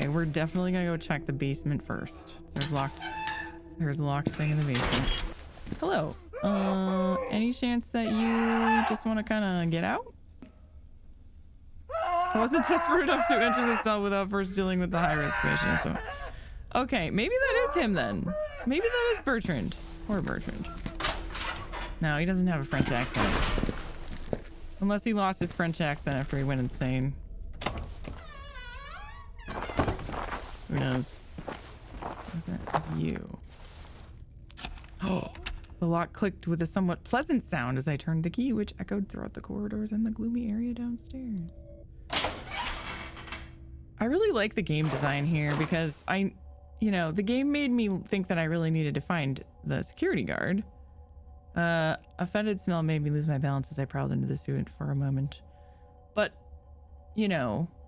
Okay, we're definitely gonna go check the basement first. There's a locked thing in the basement. Hello. Any chance that you just want to kind of get out? I wasn't desperate enough to enter the cell without first dealing with the high-risk patient. So, okay, maybe that is him then. Maybe that is Bertrand. Or Bertrand. No, he doesn't have a French accent. Unless he lost his French accent after he went insane. Who knows? That's you. Oh, the lock clicked with a somewhat pleasant sound as I turned the key, which echoed throughout the corridors and the gloomy area downstairs. I really like the game design here because the game made me think that I really needed to find the security guard. A fetid smell made me lose my balance as I prowled into the suit for a moment. But,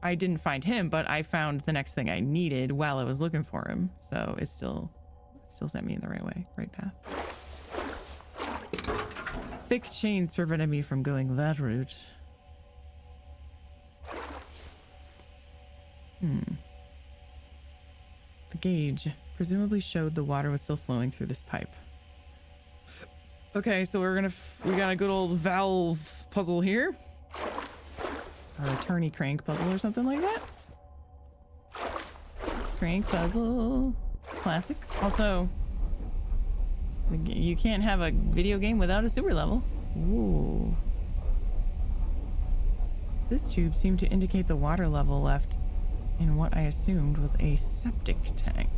I didn't find him, but I found the next thing I needed while I was looking for him. So it still sent me in the right path. Thick chains prevented me from going that route. The gauge presumably showed the water was still flowing through this pipe. Okay, so we got a good old valve puzzle here. Or a turny crank puzzle or something like that. Crank puzzle. Classic. Also, you can't have a video game without a sewer level. Ooh. This tube seemed to indicate the water level left in what I assumed was a septic tank.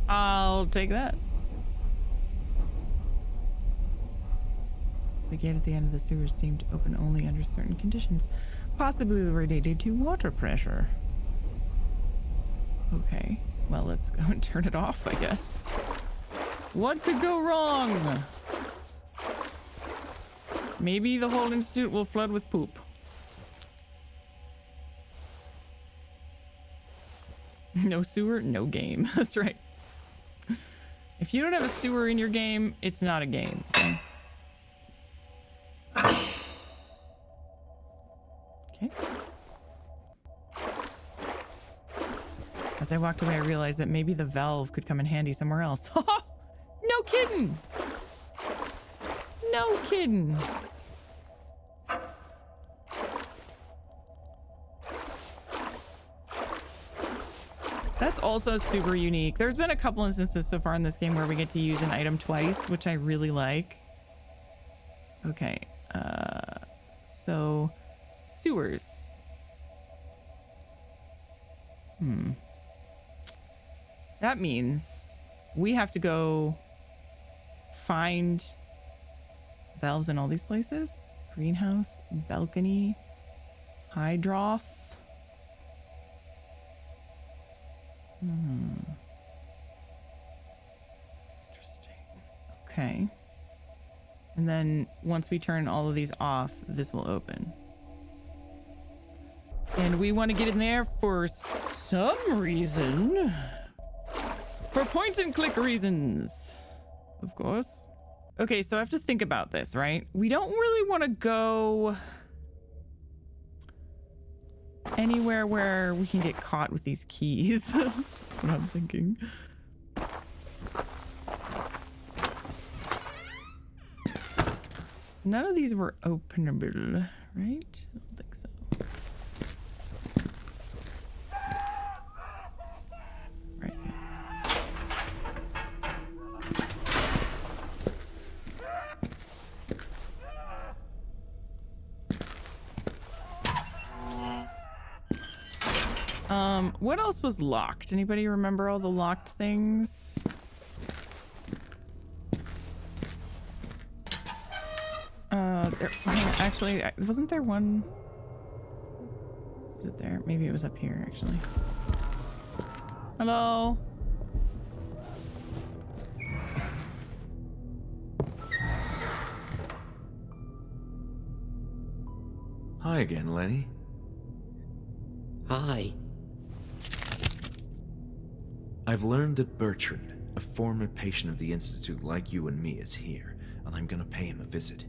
I'll take that. The gate at the end of the sewers seemed to open only under certain conditions, possibly related to water pressure. Okay, well, let's go and turn it off, I guess. What could go wrong? Maybe the whole institute will flood with poop. No sewer, no game. That's right. If you don't have a sewer in your game, it's not a game. Okay. Okay. As I walked away, I realized that maybe the valve could come in handy somewhere else. No kidding. No kidding. That's also super unique. There's been a couple instances so far in this game where we get to use an item twice, which I really like. Okay, so sewers. That means we have to go find valves in all these places. Greenhouse, balcony, hydroth. Interesting. Okay. And then once we turn all of these off, this will open. And we want to get in there for some reason. For point and click reasons, of course. Okay, so I have to think about this, right? We don't really want to go anywhere where we can get caught with these keys. That's what I'm thinking. None of these were openable, right? I don't think so. Right. What else was locked? Anybody remember all the locked things? Actually, wasn't there one? Was it there? Maybe it was up here, actually. Hello? Hi again, Lenny. Hi. I've learned that Bertrand, a former patient of the Institute like you and me, is here, and I'm gonna pay him a visit.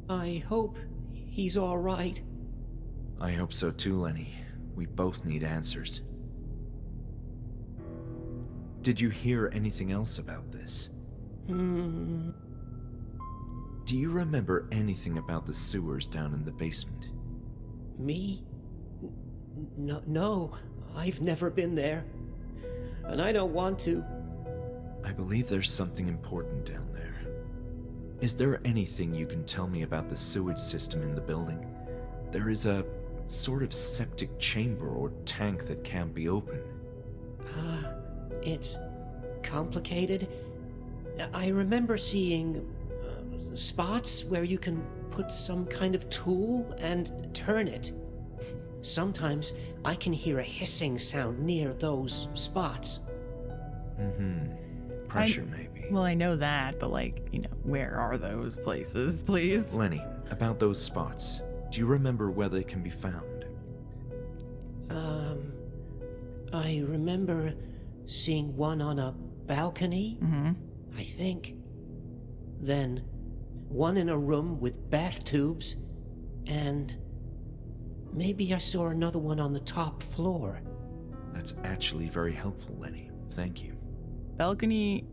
I hope he's all right. I hope so too, Lenny. We both need answers. Did you hear anything else about this? Do you remember anything about the sewers down in the basement? Me? No, I've never been there. And I don't want to. I believe there's something important down there. Is there anything you can tell me about the sewage system in the building? There is a sort of septic chamber or tank that can't be opened. It's complicated. I remember seeing spots where you can put some kind of tool and turn it. Sometimes I can hear a hissing sound near those spots. Pressure, maybe. Well, I know that, but where are those places, please? Lenny, about those spots, do you remember where they can be found? I remember seeing one on a balcony, I think. Then one in a room with bath tubes, and maybe I saw another one on the top floor. That's actually very helpful, Lenny. Thank you. Balcony,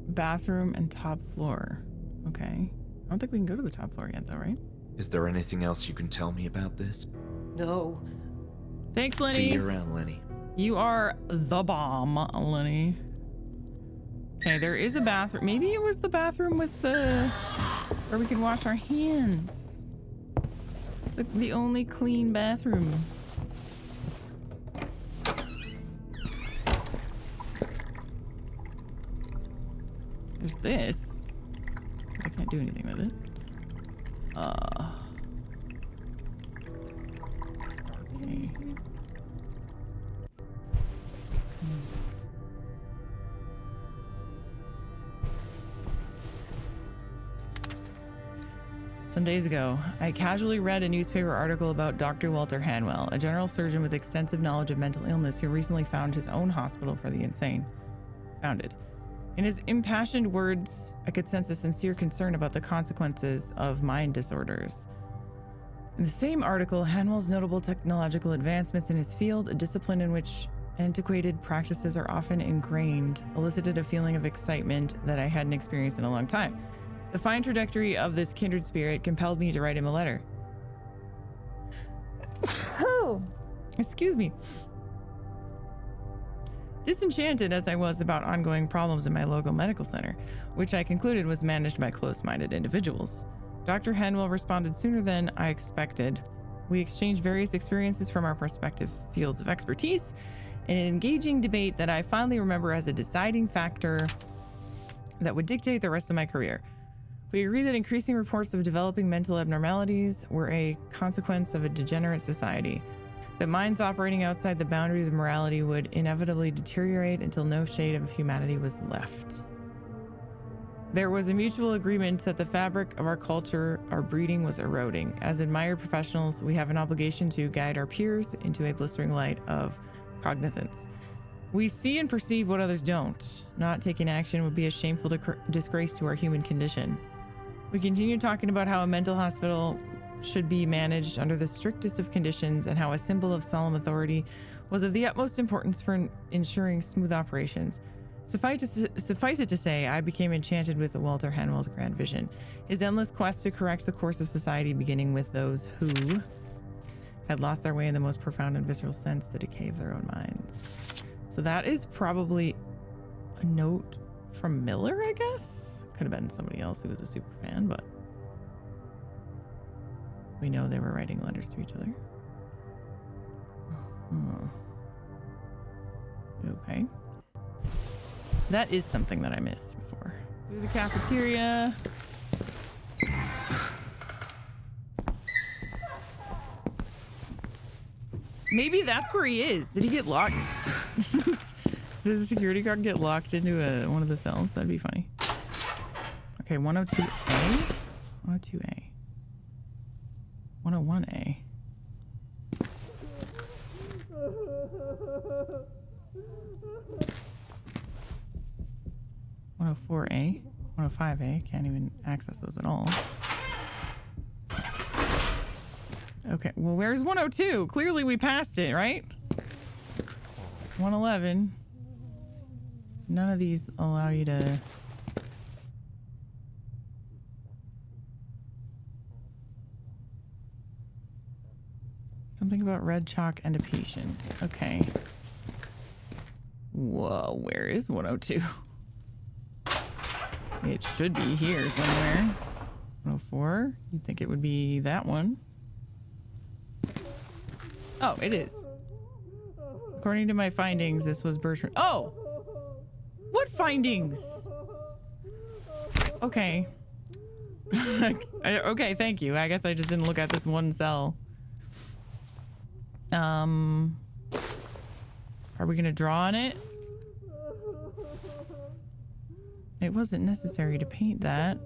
bathroom, and top floor. Okay. I don't think we can go to the top floor yet, though, right? Is there anything else you can tell me about this? No. Thanks, Lenny. See you around, Lenny. You are the bomb, Lenny. Okay, there is a bathroom. Maybe it was the bathroom with where we could wash our hands. The only clean bathroom. There's this. I can't do anything with it. Okay. Some days ago, I casually read a newspaper article about Dr. Walter Hanwell, a general surgeon with extensive knowledge of mental illness who recently founded his own hospital for the insane. In his impassioned words, I could sense a sincere concern about the consequences of mind disorders. In the same article, Hanwell's notable technological advancements in his field, a discipline in which antiquated practices are often ingrained, elicited a feeling of excitement that I hadn't experienced in a long time. The fine trajectory of this kindred spirit compelled me to write him a letter. Oh, excuse me. Disenchanted as I was about ongoing problems in my local medical center, which I concluded was managed by close-minded individuals, Dr. Hanwell responded sooner than I expected. We exchanged various experiences from our respective fields of expertise in an engaging debate that I finally remember as a deciding factor that would dictate the rest of my career. We agreed that increasing reports of developing mental abnormalities were a consequence of a degenerate society, that minds operating outside the boundaries of morality would inevitably deteriorate until no shade of humanity was left. There was a mutual agreement that the fabric of our culture, our breeding, was eroding. As admired professionals, we have an obligation to guide our peers into a blistering light of cognizance. We see and perceive what others don't. Not taking action would be a shameful disgrace to our human condition. We continued talking about how a mental hospital should be managed under the strictest of conditions and how a symbol of solemn authority was of the utmost importance for ensuring smooth operations. Suffice it to say, I became enchanted with Walter Hanwell's grand vision, his endless quest to correct the course of society, beginning with those who had lost their way in the most profound and visceral sense, the decay of their own minds. So that is probably a note from Miller, I guess? Could have been somebody else who was a super fan, but we know they were writing letters to each other. Okay. That is something that I missed before. Through the cafeteria. Maybe that's where he is. Did he get locked? Did the security guard get locked into one of the cells? That'd be funny. Okay, 102A? 102A. 101A. 104A. 105A. Can't even access those at all. Okay, well, where's 102? Clearly we passed it, right? 111. None of these allow you to... Something about red chalk and a patient. Okay. Whoa, where is 102? It should be here somewhere. 104? You'd think it would be that one. Oh, it is. According to my findings, this was Bertrand. Oh! What findings? Okay. Okay, thank you. I guess I just didn't look at this one cell. Are we gonna draw on it? It wasn't necessary to paint that.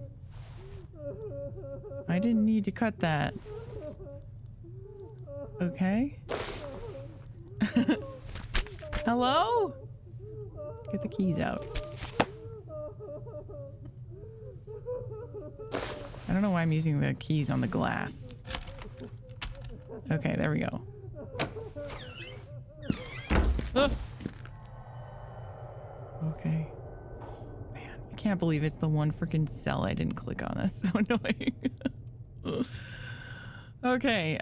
I didn't need to cut that. Okay. Hello? Get the keys out. I don't know why I'm using the keys on the glass. Okay, there we go. Ah! Okay. Man, I can't believe it's the one freaking cell I didn't click on. That's so annoying. Okay,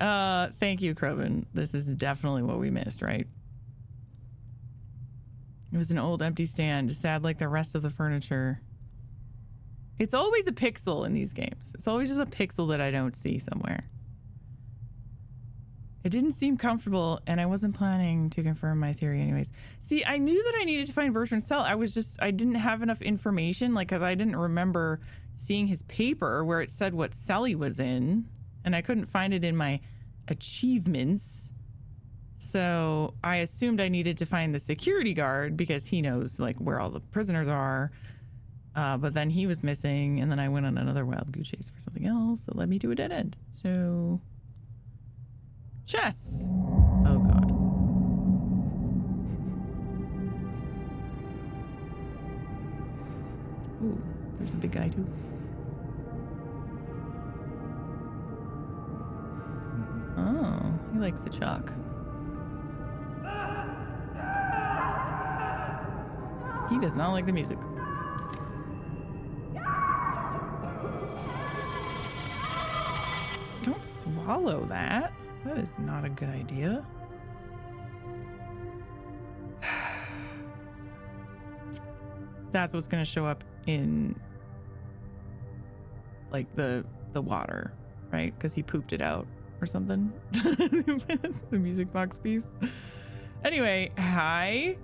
thank you, Kroven. This is definitely what we missed, right? It was an old empty stand, sad like the rest of the furniture. It's always a pixel in these games. It's always just a pixel that I don't see somewhere. It didn't seem comfortable, and I wasn't planning to confirm my theory anyways. See, I knew that I needed to find Bertrand's cell. I didn't have enough information, like, because I didn't remember seeing his paper where it said what cell he was in, and I couldn't find it in my achievements. So I assumed I needed to find the security guard because he knows, like, where all the prisoners are. But then he was missing, and then I went on another wild goose chase for something else that led me to a dead end. So... chess! Oh, God. Ooh, there's a big guy, too. Oh, he likes the chalk. He does not like the music. Don't swallow that. That is not a good idea. That's what's going to show up in, like, the water, right? Because he pooped it out or something. The music box piece. Anyway, hi.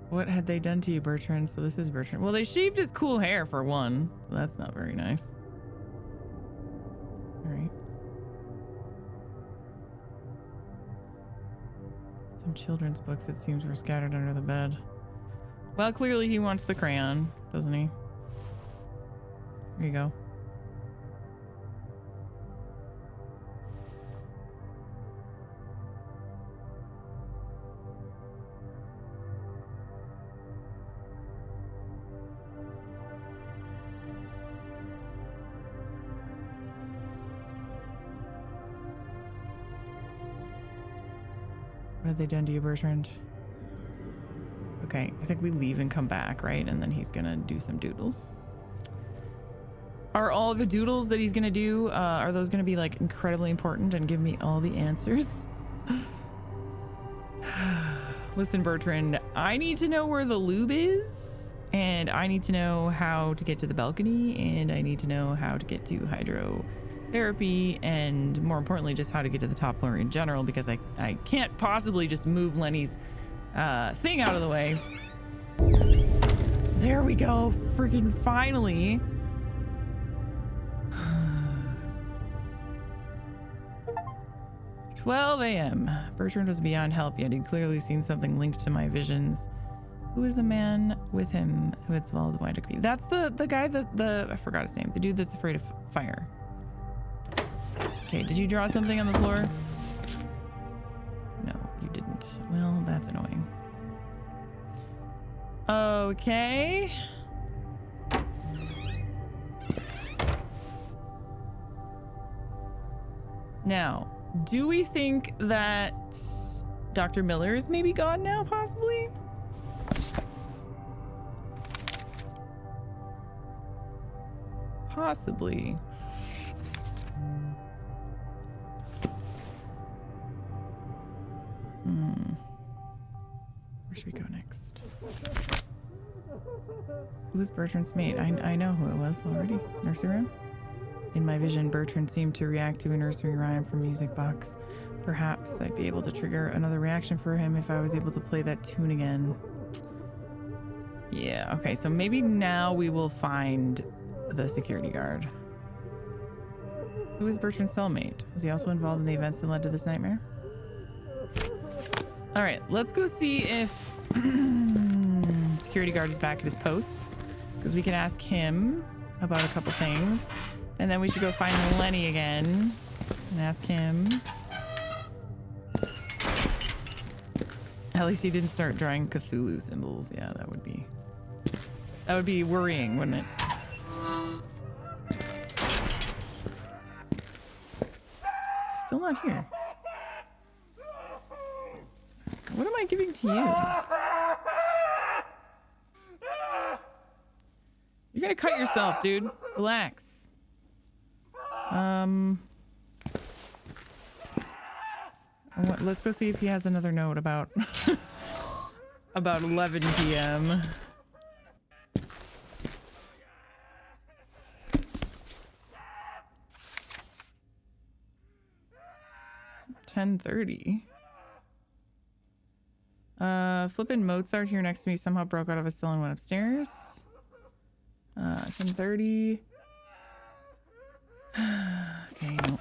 What had they done to you, Bertrand? So this is Bertrand. Well, they shaved his cool hair for one. So that's not very nice. All right. Some children's books, it seems, were scattered under the bed. Well, clearly he wants the crayon, doesn't he? Here you go. What have they done to you, Bertrand? Okay, I think we leave and come back, right? And then he's gonna do some doodles. Are all the doodles that he's gonna do, are those gonna be, like, incredibly important and give me all the answers? Listen, Bertrand, I need to know where the lube is, and I need to know how to get to the balcony, and I need to know how to get to hydrotherapy, and more importantly, just how to get to the top floor in general, because I can't possibly just move Lenny's thing out of the way. There we go. Freaking finally. 12 a.m. Bertrand was beyond help, yet he'd clearly seen something linked to my visions. Who was a man with him who had swallowed the wind cookie? That's the guy that I forgot his name. The dude that's afraid of fire. Okay, did you draw something on the floor? No, you didn't. Well, that's annoying. Okay. Now, do we think that Dr. Miller is maybe gone now, possibly? Possibly. Where should we go next? Who was Bertrand's mate? I know who it was already. Nursery rhyme? In my vision, Bertrand seemed to react to a nursery rhyme from Music Box. Perhaps I'd be able to trigger another reaction for him if I was able to play that tune again. Yeah, okay, so maybe now we will find the security guard. Who is Bertrand's cellmate? Was he also involved in the events that led to this nightmare? All right, let's go see if security guard is back at his post, because we can ask him about a couple things. And then we should go find Lenny again and ask him. At least he didn't start drawing Cthulhu symbols. Yeah, that would be worrying, wouldn't it? Still not here. What am I giving to you? You're gonna cut yourself, dude. Relax. Let's go see if he has another note about about 11 p.m. $10:30. Flippin' Mozart here next to me somehow broke out of a cell and went upstairs. 10:30. Okay, nope.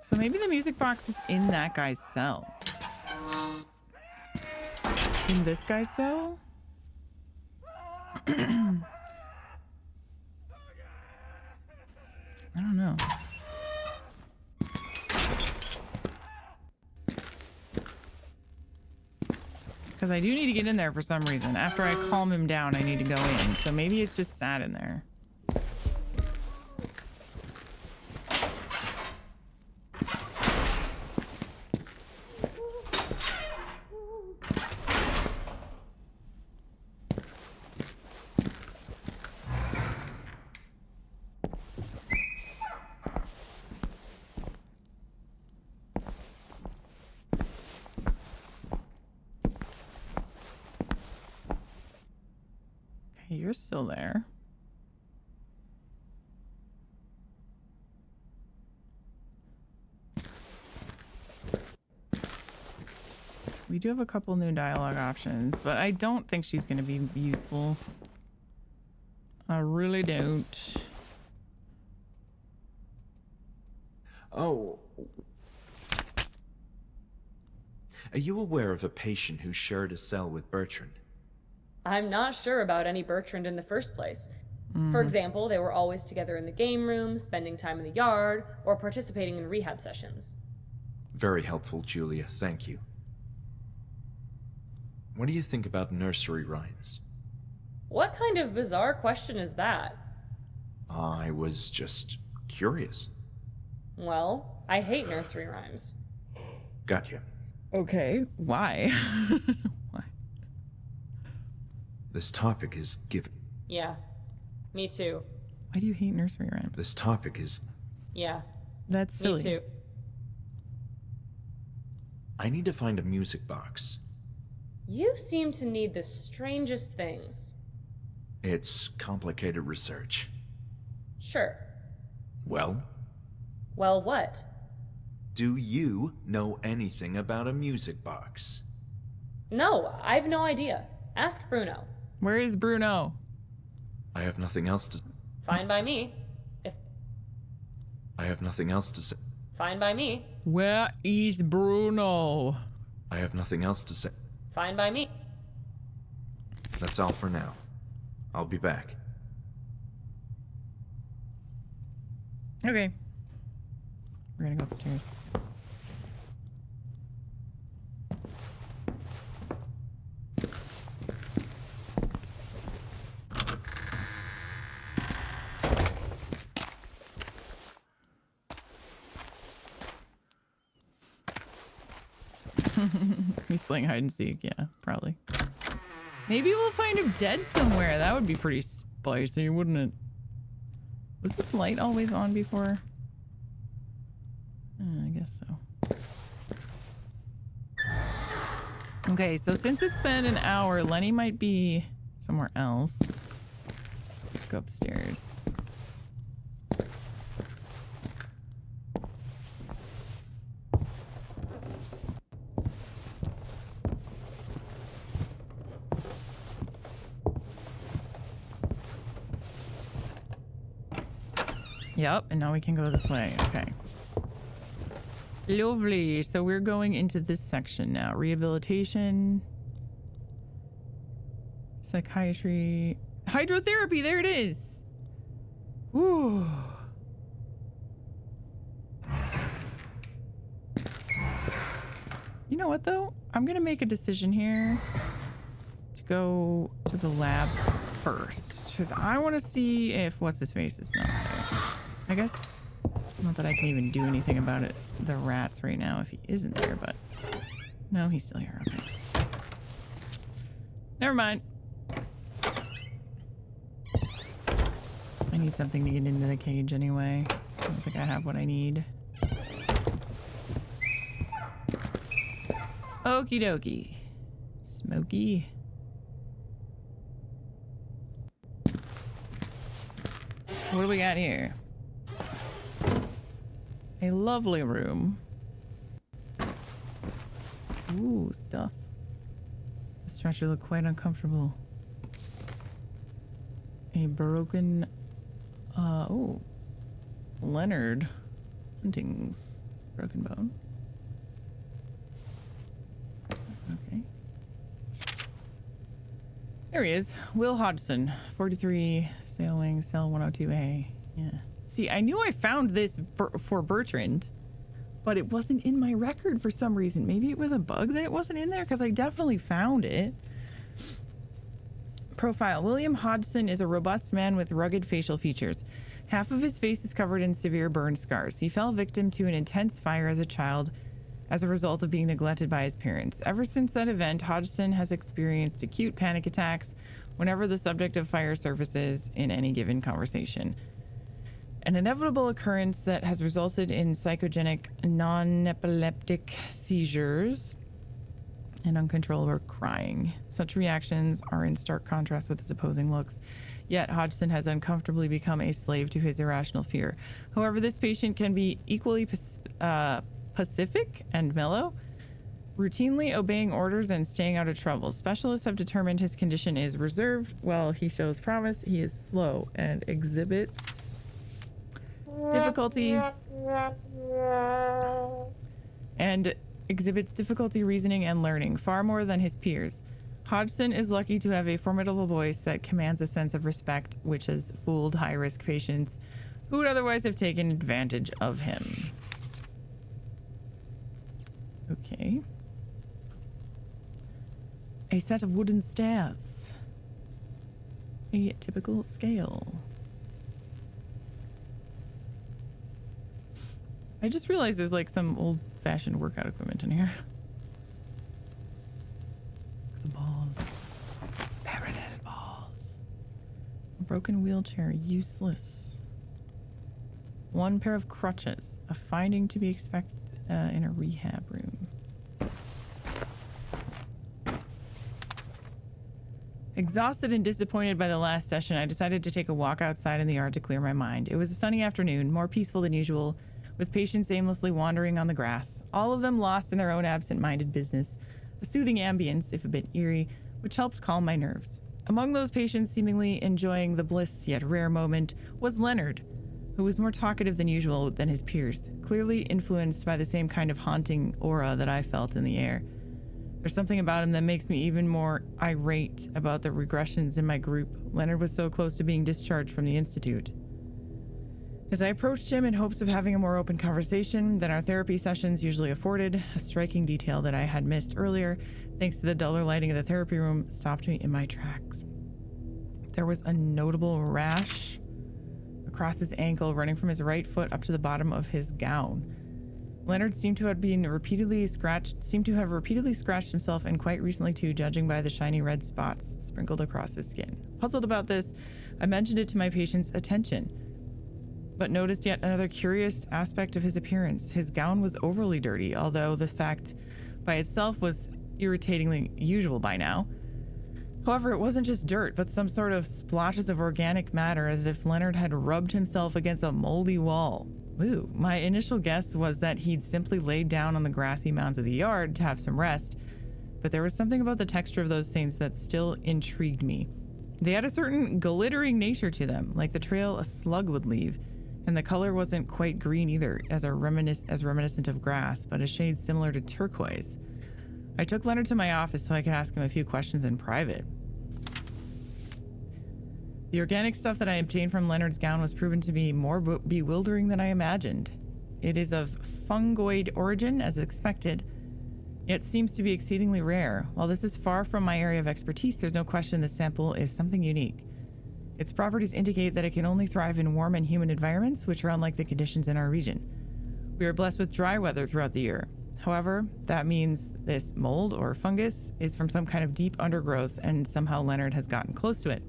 So maybe the music box is in that guy's cell. In this guy's cell? I don't know. Because I do need to get in there for some reason. After I calm him down, I need to go in. So maybe it's just sat in there. You're still there. We do have a couple new dialogue options, but I don't think she's going to be useful. I really don't. Oh. Are you aware of a patient who shared a cell with Bertrand? I'm not sure about any Bertrand in the first place. For example, they were always together in the game room, spending time in the yard, or participating in rehab sessions. Very helpful, Julia. Thank you. What do you think about nursery rhymes? What kind of bizarre question is that? I was just curious. Well, I hate nursery rhymes. Got you. Okay, why? Why? This topic is given. Yeah, me too. Why do you hate nursery rhymes? This topic is. Yeah, That's silly. me too. I need to find a music box. You seem to need the strangest things. It's complicated research. Sure. Well, Well, what? do you know anything about a music box? No, I've no idea. Ask Bruno. Where is Bruno? I have nothing else to. Fine by me. I have nothing else to say. Fine by me. Where is Bruno? I have nothing else to say. Fine by me. That's all for now. I'll be back. Okay. We're gonna go upstairs. He's playing hide and seek. Yeah, probably. Maybe we'll find him dead somewhere. That would be pretty spicy, wouldn't it? Was this light always on before? I guess so. Okay, so since it's been an hour, Lenny might be somewhere else. Let's go upstairs. Yep, and now we can go this way. Okay. Lovely. So we're going into this section now. Rehabilitation. Psychiatry. Hydrotherapy. There it is. Woo. You know what, though? I'm going to make a decision here to go to the lab first. Because I want to see if what's-his-face is not there. I guess not that I can even do anything about it, the rats right now, if he isn't there, but no, he's still here. Okay. Never mind. I need something to get into the cage anyway. I don't think I have what I need. Okie dokie. Smoky. What do we got here? A lovely room. Ooh, stuff. The stretcher looked quite uncomfortable. A broken, oh. Leonard Hunting's broken bone. Okay. There he is. Will Hodgson, 43, sailing, cell 102A. Yeah. See, I knew I found this for Bertrand, but it wasn't in my record for some reason. Maybe it was a bug that it wasn't in there, because I definitely found it. Profile. William Hodgson is a robust man with rugged facial features. Half of his face is covered in severe burn scars. He fell victim to an intense fire as a child as a result of being neglected by his parents. Ever since that event, Hodgson has experienced acute panic attacks whenever the subject of fire surfaces in any given conversation. An inevitable occurrence that has resulted in psychogenic non-epileptic seizures and uncontrollable crying. Such reactions are in stark contrast with his opposing looks. Yet Hodgson has uncomfortably become a slave to his irrational fear. However, this patient can be equally pacific and mellow, routinely obeying orders and staying out of trouble. Specialists have determined his condition is reserved. While he shows promise, he is slow and exhibits difficulty reasoning and learning, far more than his peers. Hodgson is lucky to have a formidable voice that commands a sense of respect, which has fooled high-risk patients who would otherwise have taken advantage of him. Okay. A set of wooden stairs. A typical scale. I just realized there's like some old-fashioned workout equipment in here. The balls. Parallel balls. A broken wheelchair. Useless. One pair of crutches. A finding to be expected in a rehab room. Exhausted and disappointed by the last session, I decided to take a walk outside in the yard to clear my mind. It was a sunny afternoon, more peaceful than usual, with patients aimlessly wandering on the grass, all of them lost in their own absent-minded business, a soothing ambience, if a bit eerie, which helped calm my nerves. Among those patients seemingly enjoying the bliss yet rare moment was Leonard, who was more talkative than usual than his peers, clearly influenced by the same kind of haunting aura that I felt in the air. There's something about him that makes me even more irate about the regressions in my group. Leonard was so close to being discharged from the Institute. As I approached him in hopes of having a more open conversation than our therapy sessions usually afforded, a striking detail that I had missed earlier, thanks to the duller lighting of the therapy room, stopped me in my tracks. There was a notable rash across his ankle running from his right foot up to the bottom of his gown. Leonard seemed to have repeatedly scratched himself, and quite recently too, judging by the shiny red spots sprinkled across his skin. Puzzled about this, I mentioned it to my patient's attention, but noticed yet another curious aspect of his appearance. His gown was overly dirty, although the fact by itself was irritatingly usual by now. However, it wasn't just dirt, but some sort of splotches of organic matter, as if Leonard had rubbed himself against a moldy wall. Ooh, my initial guess was that he'd simply laid down on the grassy mounds of the yard to have some rest, but there was something about the texture of those stains that still intrigued me. They had a certain glittering nature to them, like the trail a slug would leave, and the color wasn't quite green either, as reminiscent of grass, but a shade similar to turquoise. I took Leonard to my office so I could ask him a few questions in private. The organic stuff that I obtained from Leonard's gown was proven to be more bewildering than I imagined. It is of fungoid origin, as expected, yet seems to be exceedingly rare. While this is far from my area of expertise, there's no question this sample is something unique. Its properties indicate that it can only thrive in warm and humid environments, which are unlike the conditions in our region. We are blessed with dry weather throughout the year. However, that means this mold or fungus is from some kind of deep undergrowth, and somehow Leonard has gotten close to it.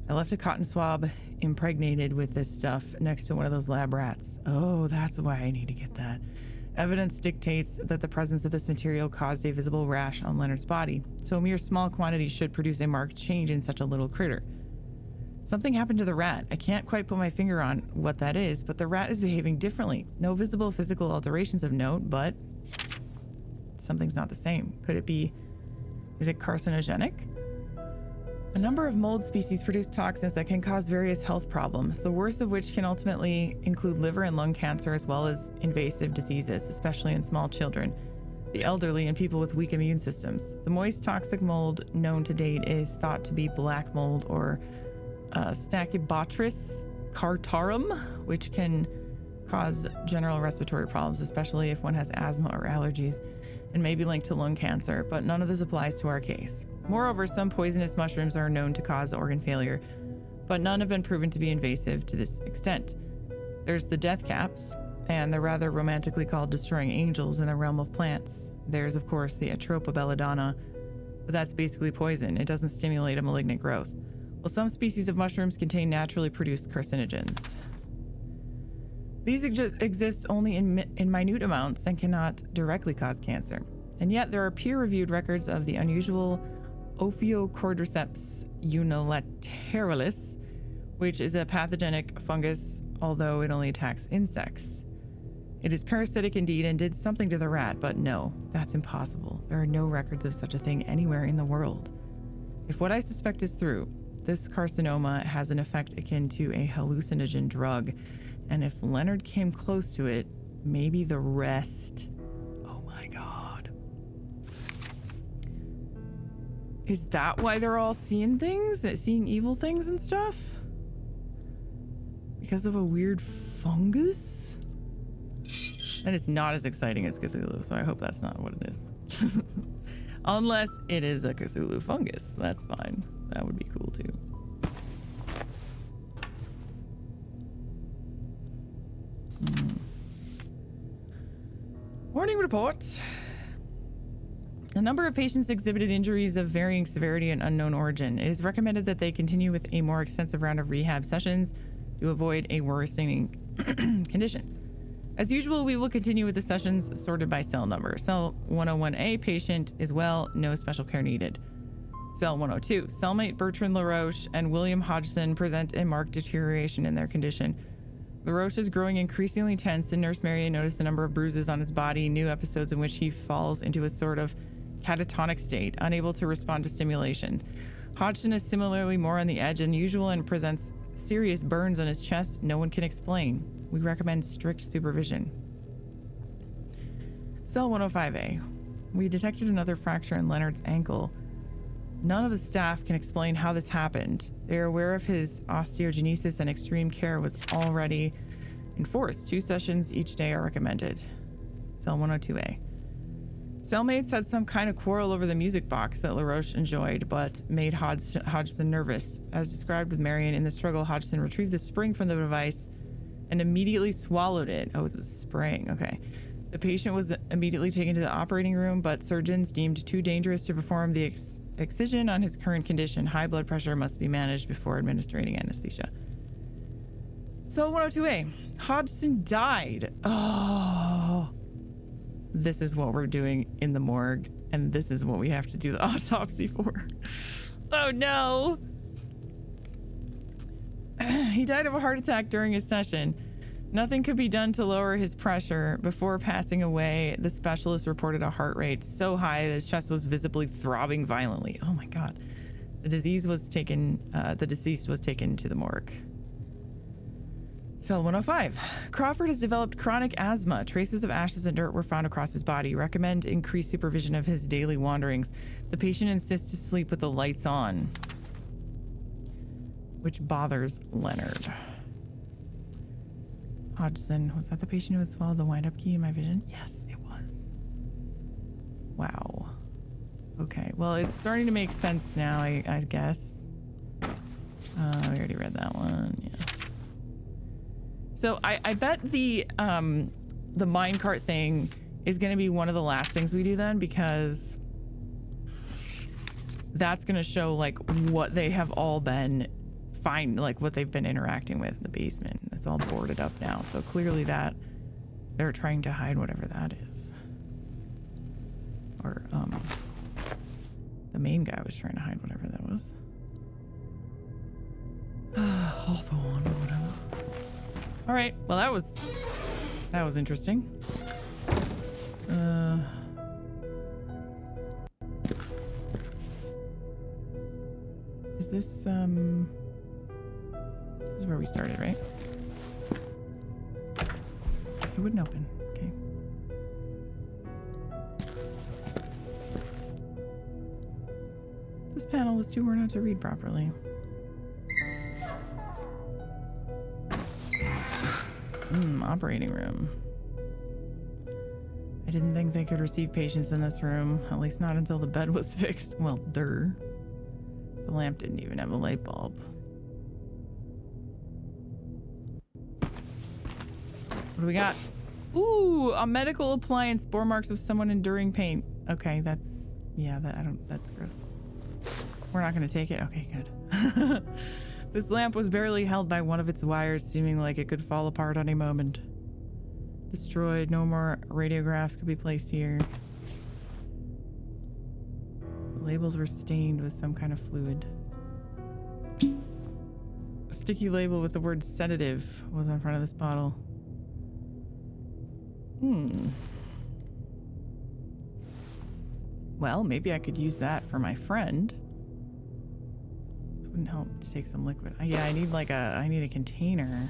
I left a cotton swab impregnated with this stuff next to one of those lab rats. Oh, that's why I need to get that. Evidence dictates that the presence of this material caused a visible rash on Leonard's body, so a mere small quantity should produce a marked change in such a little critter. Something happened to the rat. I can't quite put my finger on what that is, but the rat is behaving differently. No visible physical alterations of note, but something's not the same. Could it be... Is it carcinogenic? A number of mold species produce toxins that can cause various health problems, the worst of which can ultimately include liver and lung cancer, as well as invasive diseases, especially in small children, the elderly, and people with weak immune systems. The most toxic mold known to date is thought to be black mold, or Stachybotrys cartarum, which can cause general respiratory problems, especially if one has asthma or allergies, and may be linked to lung cancer, but none of this applies to our case. Moreover, some poisonous mushrooms are known to cause organ failure, but none have been proven to be invasive to this extent. There's the death caps, and the rather romantically called destroying angels in the realm of plants. There's, of course, the Atropa belladonna, but that's basically poison. It doesn't stimulate a malignant growth. While some species of mushrooms contain naturally produced carcinogens. These exist only in minute amounts and cannot directly cause cancer. And yet there are peer-reviewed records of the unusual Ophiocordyceps unilateralis, which is a pathogenic fungus, although it only attacks insects. It is parasitic indeed and did something to the rat, but no, that's impossible. There are no records of such a thing anywhere in the world. If what I suspect is true, this carcinoma has an effect akin to a hallucinogen drug, and if Leonard came close to it, maybe the rest... Oh my god. Is that why they're all seeing things? Seeing evil things and stuff? Because of a weird fungus? That is not as exciting as Cthulhu, so I hope that's not what it is. Unless it is a Cthulhu fungus. That's fine. That would be cool too. Warning report. A number of patients exhibited injuries of varying severity and unknown origin. It is recommended that they continue with a more extensive round of rehab sessions to avoid a worsening condition. As usual, we will continue with the sessions sorted by cell number. Cell 101A, patient is well, no special care needed. Cell 102, cellmate Bertrand LaRoche and William Hodgson present a marked deterioration in their condition. LaRoche is growing increasingly tense, and Nurse Marion noticed a number of bruises on his body, new episodes in which he falls into a sort of catatonic state, unable to respond to stimulation. Hodgson is similarly more on the edge than usual and presents serious burns on his chest no one can explain. We recommend strict supervision. Cell 105A. We detected another fracture in Leonard's ankle. None of the staff can explain how this happened. They are aware of his osteogenesis, and extreme care was already enforced. 2 sessions each day are recommended. Cell 102A. Cellmates had some kind of quarrel over the music box that LaRoche enjoyed, but made Hodgson nervous. As described with Marion, in the struggle, Hodgson retrieved the spring from the device and immediately swallowed it. Oh, it was spraying. Okay. The patient was immediately taken to the operating room, but surgeons deemed too dangerous to perform the excision on his current condition. High blood pressure must be managed before administering anesthesia. Cell 102A. Hodgson died. Oh. This is what we're doing in the morgue, and this is what we have to do the autopsy for. Oh no. He died of a heart attack during his session. Nothing could be done to lower his pressure. Before passing away, the specialist reported a heart rate so high that his chest was visibly throbbing violently. Oh my God. The deceased was taken to the morgue. Cell 105. Crawford has developed chronic asthma. Traces of ashes and dirt were found across his body. Recommend increased supervision of his daily wanderings. The patient insists to sleep with the lights on, which bothers Leonard. Hodgson, was that the patient who had swallowed the wind-up key in my vision? Yes, it was. Wow. Okay, well, it's starting to make sense now, I guess. We already read that one, yeah. So I bet the minecart thing is going to be one of the last things we do then, because that's going to show like what they have all been like what they've been interacting with in the basement. It's all boarded up now, so clearly that they're trying to hide whatever that is. Or the main guy was trying to hide whatever that was. Hawthorne or whatever. All right, well that was interesting. Is this this is where we started, right? It wouldn't open. Okay. This panel was too worn out to read properly. Operating room. I didn't think they could receive patients in this room, at least not until the bed was fixed. Well, The lamp didn't even have a light bulb. What do we got? Ooh, a medical appliance, bore marks of someone enduring pain. Okay, that's gross. We're not gonna take it. Okay, good. This lamp was barely held by one of its wires, seeming like it could fall apart any moment. Destroyed. No more radiographs could be placed here. The labels were stained with some kind of fluid. A sticky label with the word sedative was on front of this bottle. Well, maybe I could use that for my friend. This wouldn't help to take some liquid. Yeah, I need a container.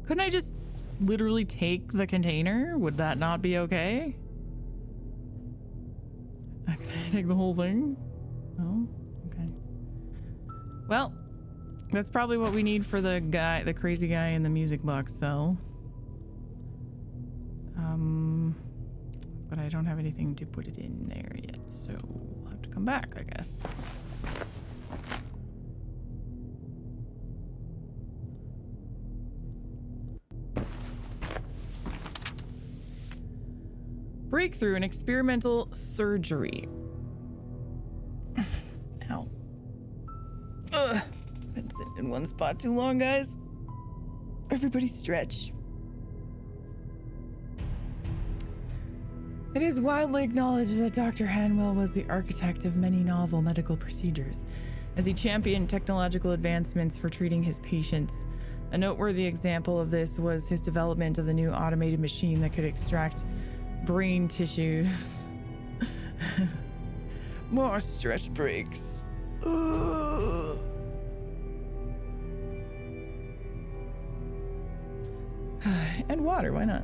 Couldn't I just literally take the container? Would that not be okay? Can I take the whole thing? No? Okay. Well, that's probably what we need for the crazy guy in the music box cell. But I don't have anything to put it in there yet, so we'll have to come back, I guess. Breakthrough in experimental surgery. Ow. Ugh. Been sitting in one spot too long, guys. Everybody stretch. It is widely acknowledged that Dr. Hanwell was the architect of many novel medical procedures, as he championed technological advancements for treating his patients. A noteworthy example of this was his development of the new automated machine that could extract brain tissue. More stretch breaks. Ugh. And water, why not?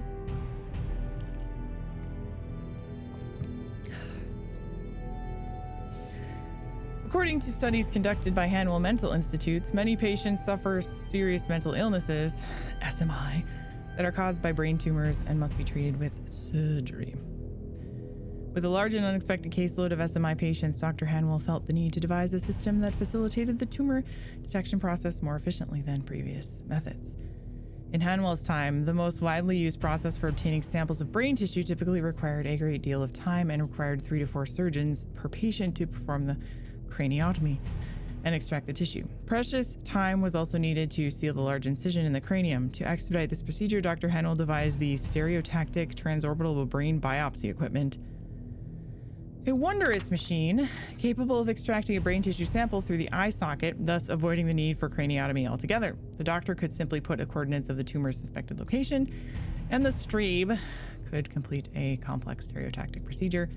According to studies conducted by Hanwell Mental Institute, many patients suffer serious mental illnesses, SMI, that are caused by brain tumors and must be treated with surgery. With a large and unexpected caseload of SMI patients, Dr. Hanwell felt the need to devise a system that facilitated the tumor detection process more efficiently than previous methods. In Hanwell's time, the most widely used process for obtaining samples of brain tissue typically required a great deal of time and required 3 to 4 surgeons per patient to perform the craniotomy and extract the tissue. Precious time was also needed to seal the large incision in the cranium. To expedite this procedure, Dr. Hanwell devised the stereotactic transorbital brain biopsy equipment, a wondrous machine capable of extracting a brain tissue sample through the eye socket, thus avoiding the need for craniotomy altogether. The doctor could simply put the coordinates of the tumor's suspected location, and the Strabe could complete a complex stereotactic procedure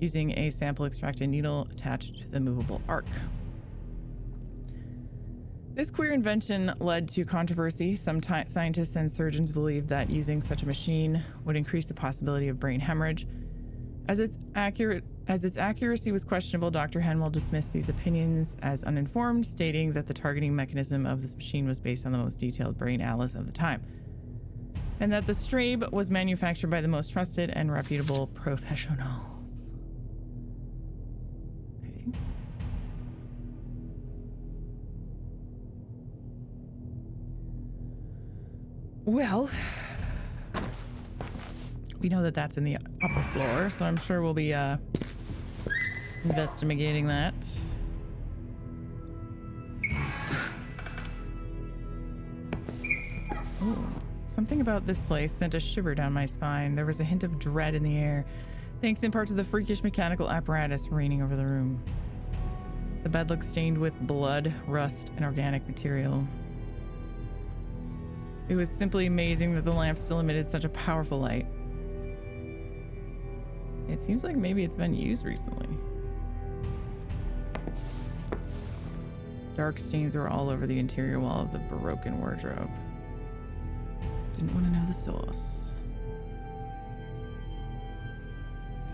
using a sample extracted needle attached to the movable arc. This queer invention led to controversy. Some scientists and surgeons believed that using such a machine would increase the possibility of brain hemorrhage. As its accuracy was questionable, Dr. Hanwell dismissed these opinions as uninformed, stating that the targeting mechanism of this machine was based on the most detailed brain atlas of the time, and that the Strabe was manufactured by the most trusted and reputable professionals. Okay. Well, we know that that's in the upper floor, so I'm sure we'll be investigating that. Ooh, something about this place sent a shiver down my spine. There was a hint of dread in the air, thanks in part to the freakish mechanical apparatus reigning over the room. The bed looked stained with blood, rust, and organic material. It was simply amazing that the lamp still emitted such a powerful light. It seems like maybe it's been used recently. Dark stains were all over the interior wall of the broken wardrobe. Didn't want to know the source.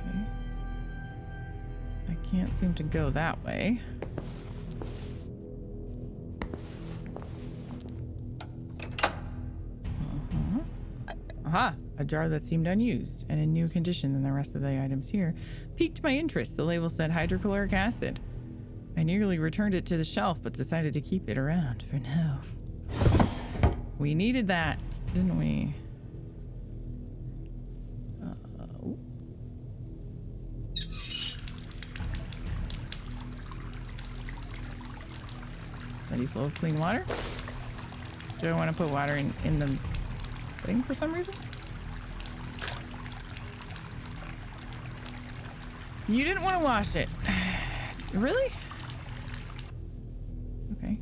Okay. I can't seem to go that way. Aha! A jar that seemed unused and in new condition than the rest of the items here piqued my interest. The label said hydrochloric acid. I nearly returned it to the shelf, but decided to keep it around for now. We needed that, didn't we? Steady flow of clean water. Do I want to put water in the thing for some reason? You didn't want to wash it. Really? Okay.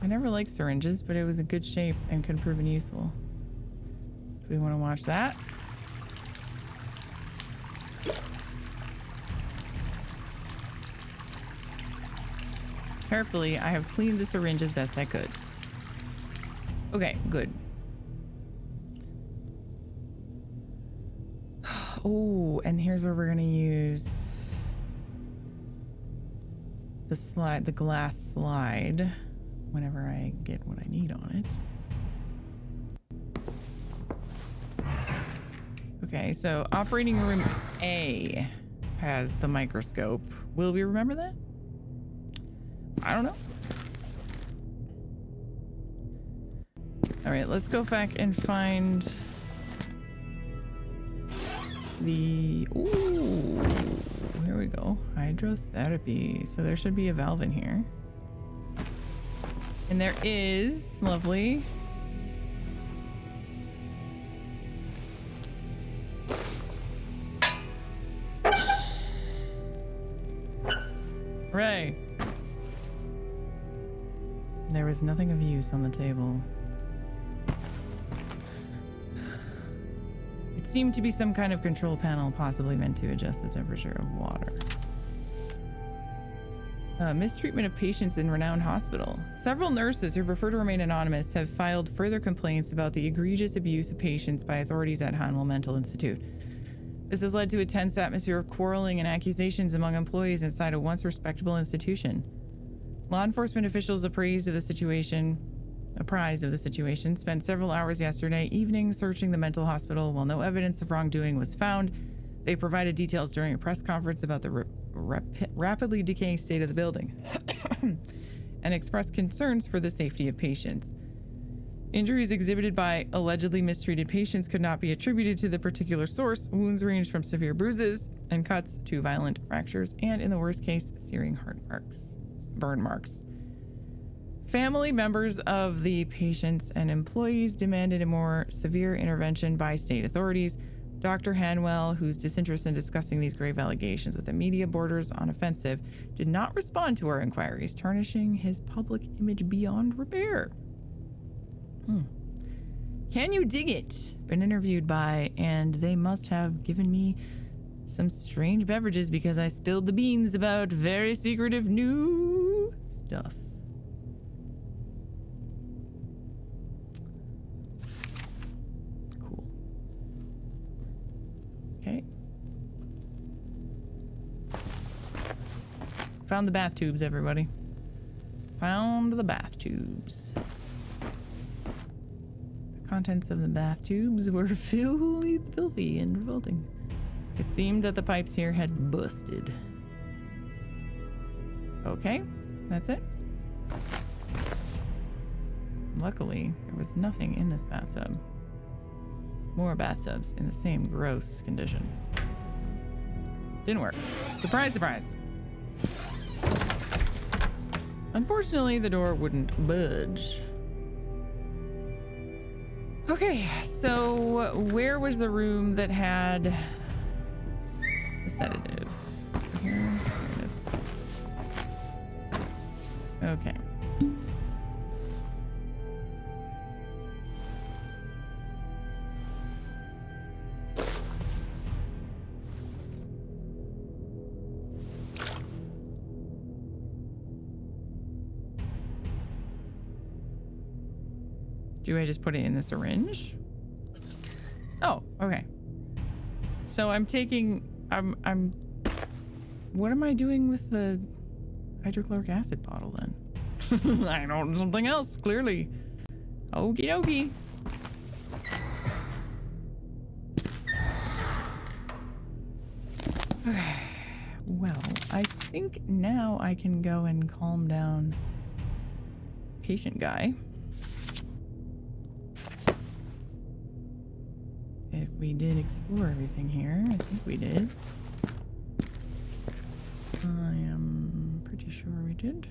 I never liked syringes, but it was a good shape and could have proven useful. Do we want to wash that? Carefully, I have cleaned the syringe as best I could. Okay, good. Oh, and here's where we're gonna use the slide, the glass slide, whenever I get what I need on it. Okay, so operating room A has the microscope. Will we remember that? I don't know. All right, let's go back and find the... Ooh, here we go. Hydrotherapy. So there should be a valve in here. And there is. Lovely. Hooray. There was nothing of use on the table. It seemed to be some kind of control panel, possibly meant to adjust the temperature of water. Mistreatment of patients in renowned hospital. Several nurses who prefer to remain anonymous have filed further complaints about the egregious abuse of patients by authorities at Hanwell Mental Institute. This has led to a tense atmosphere of quarreling and accusations among employees inside a once respectable institution. Law enforcement officials apprised of the situation, spent several hours yesterday evening searching the mental hospital. While no evidence of wrongdoing was found, they provided details during a press conference about the rapidly decaying state of the building and expressed concerns for the safety of patients. Injuries exhibited by allegedly mistreated patients could not be attributed to the particular source. Wounds ranged from severe bruises and cuts to violent fractures, and in the worst case, searing burn marks. Family members of the patients and employees demanded a more severe intervention by state authorities. Dr. Hanwell, whose disinterest in discussing these grave allegations with the media borders on offensive, did not respond to our inquiries, tarnishing his public image beyond repair. Can you dig it? Been interviewed by, and they must have given me some strange beverages because I spilled the beans about very secretive new stuff. Cool. Okay. Found the bath tubes, everybody. Found the bath tubes. Contents of the bath tubes were filthy and revolting. It seemed that the pipes here had busted. Okay, that's it. Luckily, there was nothing in this bathtub. More bathtubs in the same gross condition. Didn't work. Surprise, surprise. Unfortunately, the door wouldn't budge. Okay, so where was the room that had the sedative? Here it is. Okay. Do I just put it in the syringe? Oh, okay. So I'm what am I doing with the hydrochloric acid bottle then? I know something else, clearly. Okie dokie. Okay. Well, I think now I can go and calm down patient guy. If we did explore everything here, I think we did. I am pretty sure we did.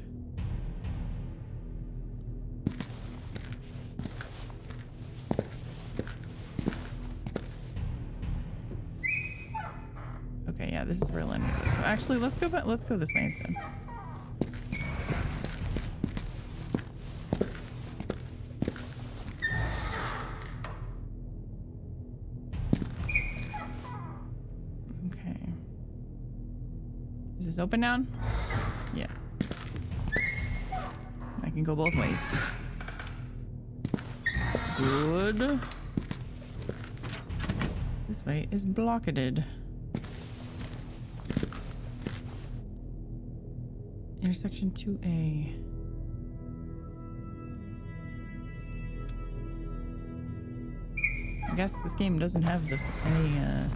Okay, yeah, this is where Len is. So actually, let's go back. Let's go this way instead. Is this open now? Yeah. I can go both ways. Good. This way is blockaded. Intersection 2A. I guess this game doesn't have any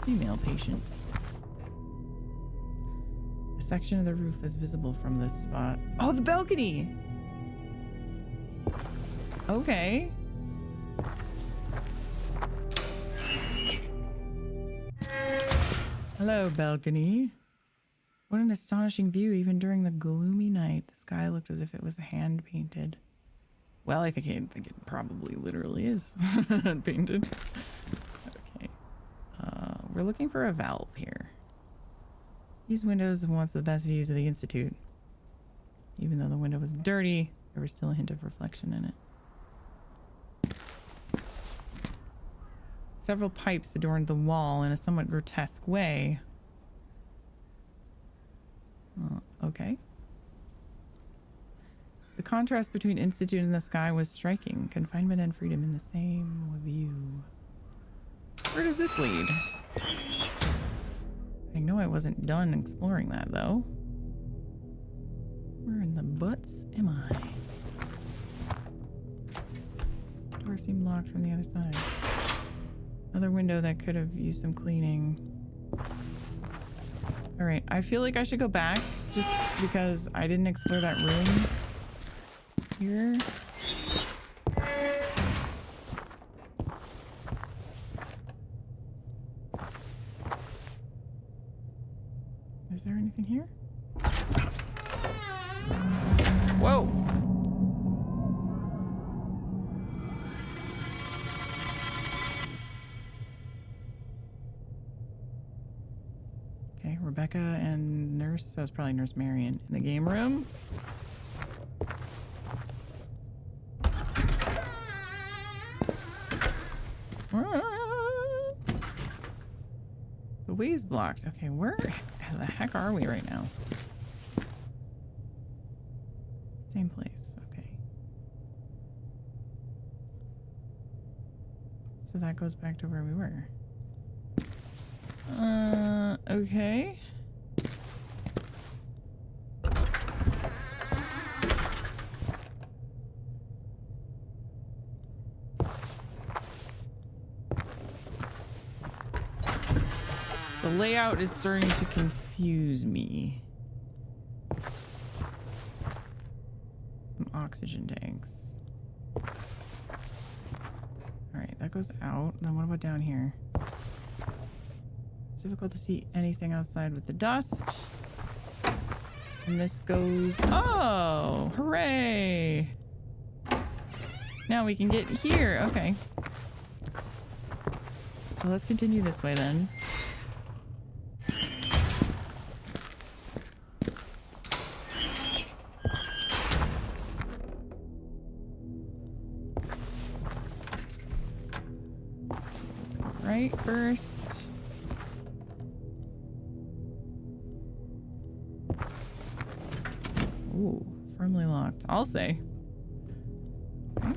female patients. A section of the roof is visible from this spot. Oh, the balcony! Okay. Hello, balcony. What an astonishing view, even during the gloomy night. The sky looked as if it was hand-painted. Well, I think it probably literally is painted. Okay. We're looking for a valve here. These windows have once the best views of the Institute. Even though the window was dirty, there was still a hint of reflection in it. Several pipes adorned the wall in a somewhat grotesque way. Okay. The contrast between Institute and the sky was striking. Confinement and freedom in the same view. Where does this lead? I know I wasn't done exploring that, though. Where in the butts am I? Door seemed locked from the other side. Another window that could have used some cleaning. Alright, I feel like I should go back just because I didn't explore that room here. there anything here? Whoa! Okay, Rebecca and Nurse, that's probably Nurse Marion in the game room. The way's blocked. Okay, where the heck are we right now? Same place. Okay. So that goes back to where we were. Okay. The layout is starting to confuse me. Some oxygen tanks. Alright, that goes out. Then what about down here? It's difficult to see anything outside with the dust. And this goes... Oh! Hooray! Now we can get here. Okay. So let's continue this way then. Let's go right first. Ooh, firmly locked. I'll say. Okay.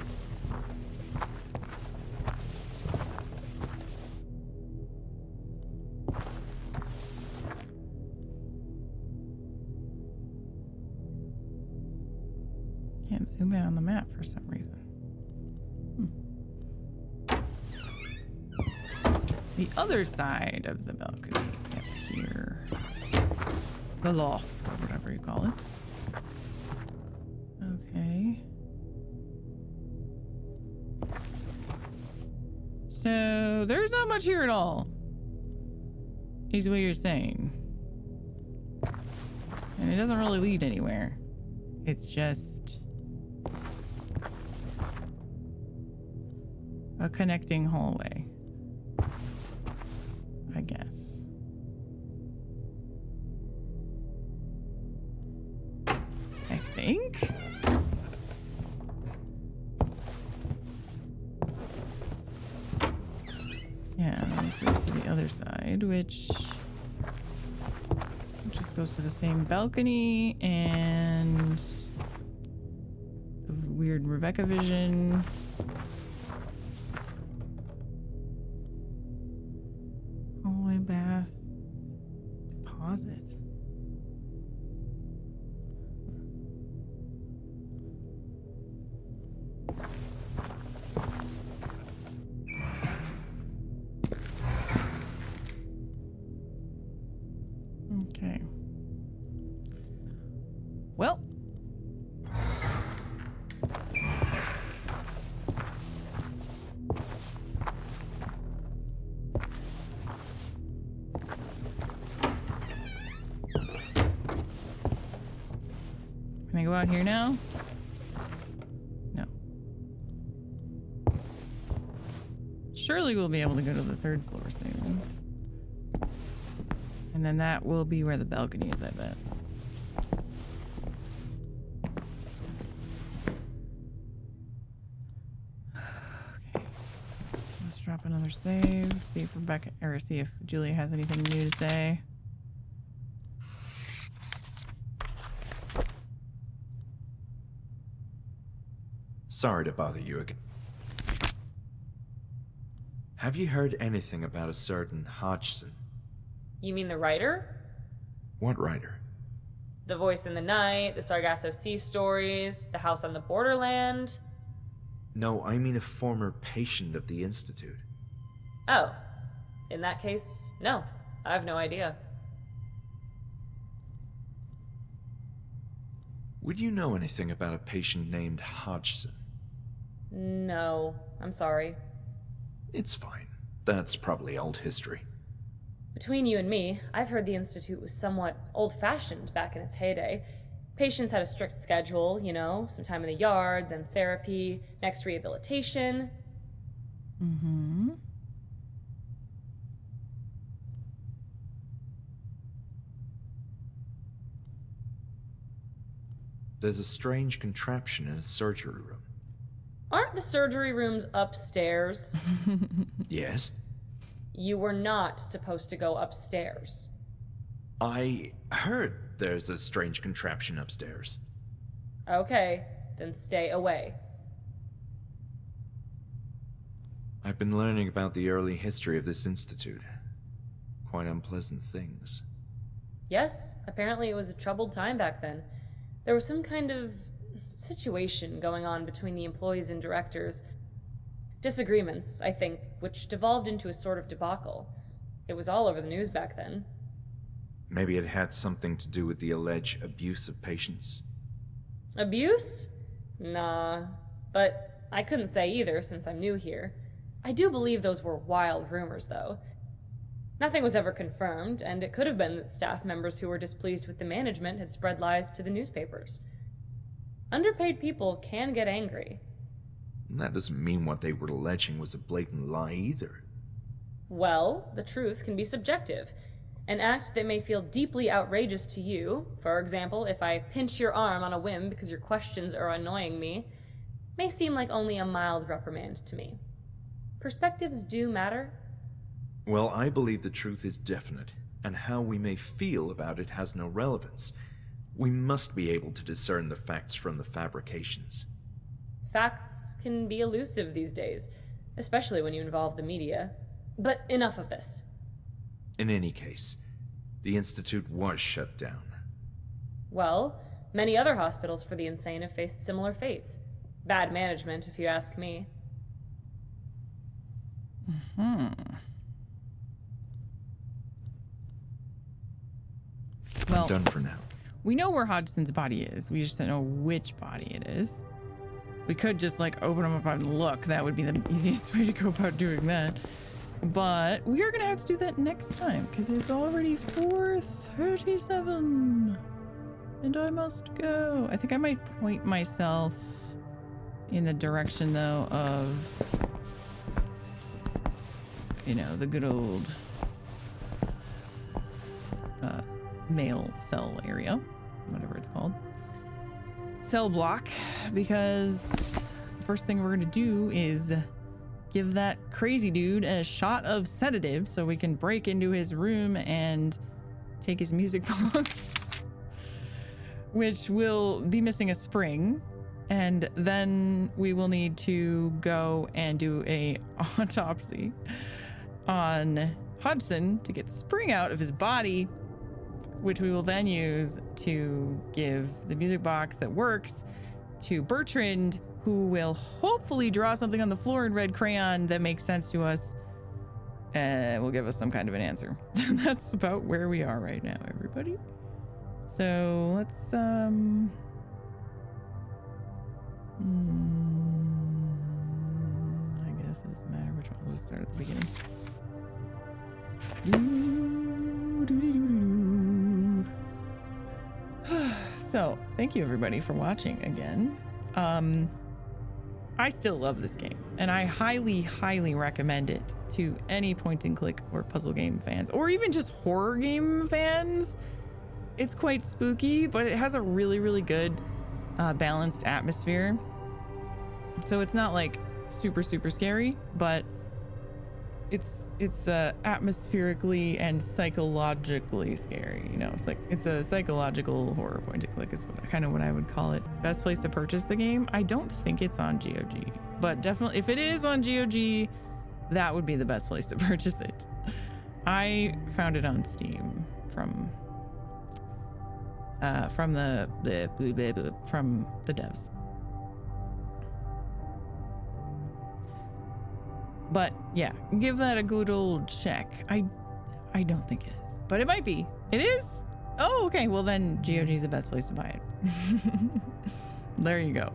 Can't zoom in on the map for some reason. The other side of the balcony up here. The loft, or whatever you call it. Okay. So there's not much here at all, is what you're saying. And it doesn't really lead anywhere. It's just a connecting hallway, I guess. I think. Yeah, this leads to the other side, which just goes to the same balcony and the weird Rebecca vision. Hallway bath deposit. Okay. Well. Can I go out here now? No. Surely we'll be able to go to the third floor soon. And then that will be where the balcony is, I bet. Okay. Let's drop another save. See if Rebecca, or see if Julia has anything new to say. Sorry to bother you again. Have you heard anything about a certain Hodgson? You mean the writer? What writer? The Voice in the Night, the Sargasso Sea stories, the House on the Borderland. No, I mean a former patient of the Institute. Oh. In that case, no. I have no idea. Would you know anything about a patient named Hodgson? No. I'm sorry. It's fine. That's probably old history. Between you and me, I've heard the Institute was somewhat old-fashioned back in its heyday. Patients had a strict schedule, some time in the yard, then therapy, next rehabilitation. Mm-hmm. There's a strange contraption in a surgery room. Aren't the surgery rooms upstairs? Yes? You were not supposed to go upstairs. I heard there's a strange contraption upstairs. Okay, then stay away. I've been learning about the early history of this institute. Quite unpleasant things. Yes, apparently it was a troubled time back then. There was some kind of situation going on between the employees and directors. Disagreements, I think, which devolved into a sort of debacle. It was all over the news back then. Maybe it had something to do with the alleged abuse of patients. Abuse? Nah, but I couldn't say either since I'm new here. I do believe those were wild rumors, though. Nothing was ever confirmed, and it could have been that staff members who were displeased with the management had spread lies to the newspapers. Underpaid people can get angry. That doesn't mean what they were alleging was a blatant lie either. Well, the truth can be subjective. An act that may feel deeply outrageous to you, for example, if I pinch your arm on a whim because your questions are annoying me, may seem like only a mild reprimand to me. Perspectives do matter. Well, I believe the truth is definite, and how we may feel about it has no relevance. We must be able to discern the facts from the fabrications. Facts can be elusive these days, especially when you involve the media. But enough of this. In any case, the Institute was shut down. Well, many other hospitals for the insane have faced similar fates. Bad management, if you ask me. Well, I'm done for now. we know where Hodgson's body is. We just don't know which body it is. We could just open them up and look. That would be the easiest way to go about doing that. But we are going to have to do that next time because it's already 4:37 and I must go. I think I might point myself in the direction though of, the good old male cell area, whatever it's called. Cell block, because the first thing we're going to do is give that crazy dude a shot of sedative so we can break into his room and take his music box, which will be missing a spring. And then we will need to go and do a autopsy on Hodgson to get the spring out of his body, which we will then use to give the music box that works to Bertrand, who will hopefully draw something on the floor in red crayon that makes sense to us and will give us some kind of an answer. That's about where we are right now, everybody. So let's I guess it doesn't matter which one. We'll just start at the beginning. So thank you everybody for watching again. I still love this game and I highly recommend it to any point and click or puzzle game fans, or even just horror game fans. It's quite spooky, but it has a really good balanced atmosphere. So it's not super scary, but it's atmospherically and psychologically scary. It's a psychological horror point and click is what I would call it. Best place to purchase the game? I don't think it's on GOG, but definitely if it is on GOG, that would be the best place to purchase it. I found it on Steam from the devs. But yeah, give that a good old check. I don't think it is, but it might be. It is? Oh, okay. Well then GOG is the best place to buy it. There you go.